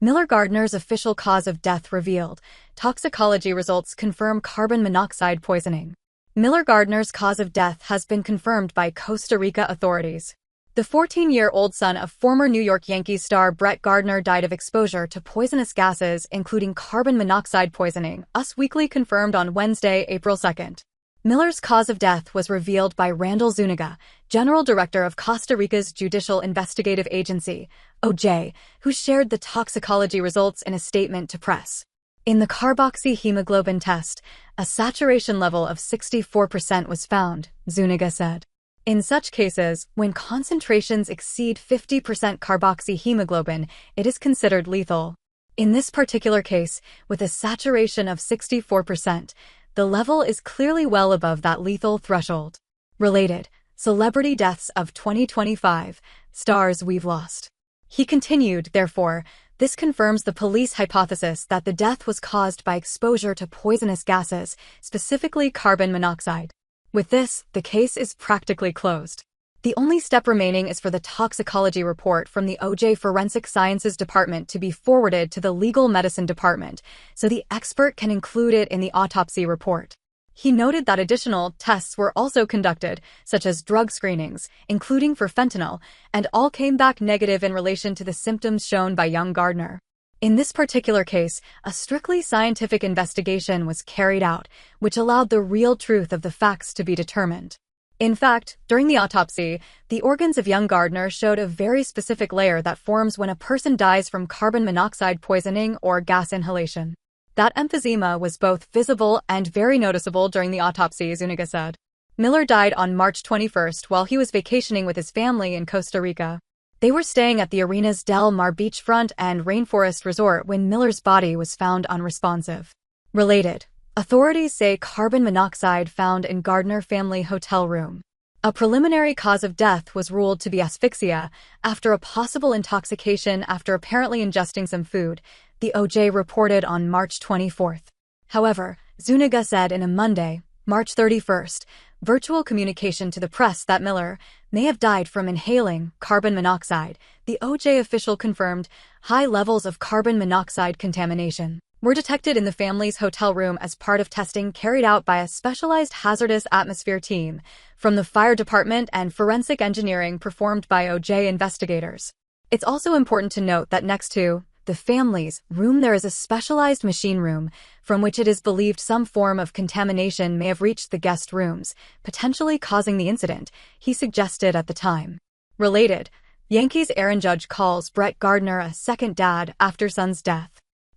Miller Gardner's official cause of death revealed. Toxicology results confirm carbon monoxide poisoning. Miller Gardner's cause of death has been confirmed by Costa Rica authorities. The 14-year-old son of former New York Yankees star Brett Gardner died of exposure to poisonous gases, including carbon monoxide poisoning, Us Weekly confirmed on Wednesday, April 2nd. Miller's cause of death was revealed by Randall Zuniga, General Director of Costa Rica's Judicial Investigative Agency, OJ, who shared the toxicology results in a statement to press. In the carboxyhemoglobin test, a saturation level of 64% was found, Zuniga said. In such cases, when concentrations exceed 50% carboxyhemoglobin, it is considered lethal. In this particular case, with a saturation of 64%, the level is clearly well above that lethal threshold. Related, celebrity deaths of 2025, stars we've lost. He continued, therefore, this confirms the police hypothesis that the death was caused by exposure to poisonous gases, specifically carbon monoxide. With this, the case is practically closed. The only step remaining is for the toxicology report from the OJ Forensic Sciences Department to be forwarded to the Legal Medicine Department, so the expert can include it in the autopsy report. He noted that additional tests were also conducted, such as drug screenings, including for fentanyl, and all came back negative in relation to the symptoms shown by young Gardner. In this particular case, a strictly scientific investigation was carried out, which allowed the real truth of the facts to be determined. In fact, during the autopsy, the organs of young Gardner showed a very specific layer that forms when a person dies from carbon monoxide poisoning or gas inhalation. That emphysema was both visible and very noticeable during the autopsy, Zuniga said. Miller died on March 21st while he was vacationing with his family in Costa Rica. They were staying at the Arenas del Mar beachfront and rainforest resort when Miller's body was found unresponsive. Related, authorities say carbon monoxide found in Gardner family hotel room. A preliminary cause of death was ruled to be asphyxia after a possible intoxication after apparently ingesting some food, the OJ reported on March 24th. However, Zuniga said in a Monday, March 31st, virtual communication to the press that Miller may have died from inhaling carbon monoxide. The OJ official confirmed high levels of carbon monoxide contamination were detected in the family's hotel room as part of testing carried out by a specialized hazardous atmosphere team from the fire department and forensic engineering performed by OJ investigators. It's also important to note that next to the family's room there is a specialized machine room from which it is believed some form of contamination may have reached the guest rooms, potentially causing the incident, he suggested at the time. Related, Yankees Aaron Judge calls Brett Gardner a second dad after son's death.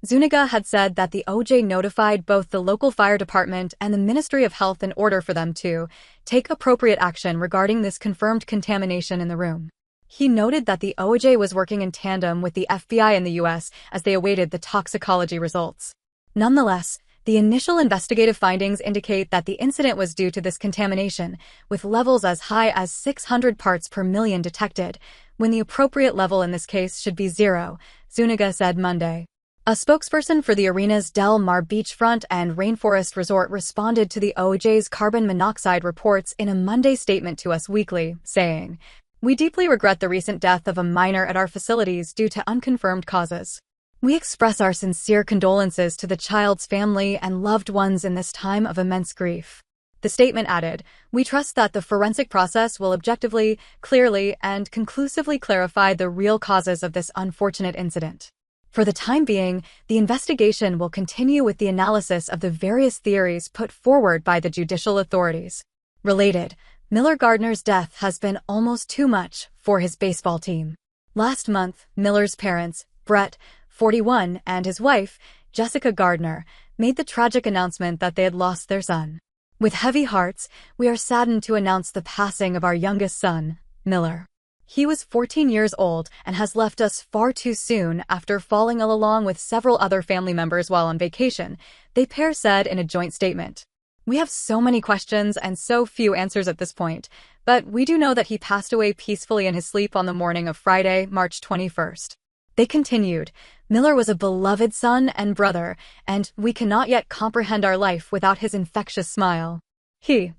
Zuniga had said that the OJ notified both the local fire department and the Ministry of Health in order for them to take appropriate action regarding this confirmed contamination in the room. He noted that the OJ was working in tandem with the FBI in the U.S. as they awaited the toxicology results. Nonetheless, the initial investigative findings indicate that the incident was due to this contamination, with levels as high as 600 parts per million detected, when the appropriate level in this case should be 0, Zuniga said Monday. A spokesperson for the Arenas del Mar beachfront and rainforest resort responded to the OJ's carbon monoxide reports in a Monday statement to Us Weekly, saying, "We deeply regret the recent death of a minor at our facilities due to unconfirmed causes. We express our sincere condolences to the child's family and loved ones in this time of immense grief." The statement added, "We trust that the forensic process will objectively, clearly, and conclusively clarify the real causes of this unfortunate incident. For the time being, the investigation will continue with the analysis of the various theories put forward by the judicial authorities." Related, Miller Gardner's death has been almost too much for his baseball team. Last month, Miller's parents, Brett, 41, and his wife, Jessica Gardner, made the tragic announcement that they had lost their son. "With heavy hearts, we are saddened to announce the passing of our youngest son, Miller. He was 14 years old and has left us far too soon after falling ill along with several other family members while on vacation," the pair said in a joint statement. "We have so many questions and so few answers at this point, but we do know that he passed away peacefully in his sleep on the morning of Friday, March 21st. They continued, "Miller was a beloved son and brother, and we cannot yet comprehend our life without his infectious smile. He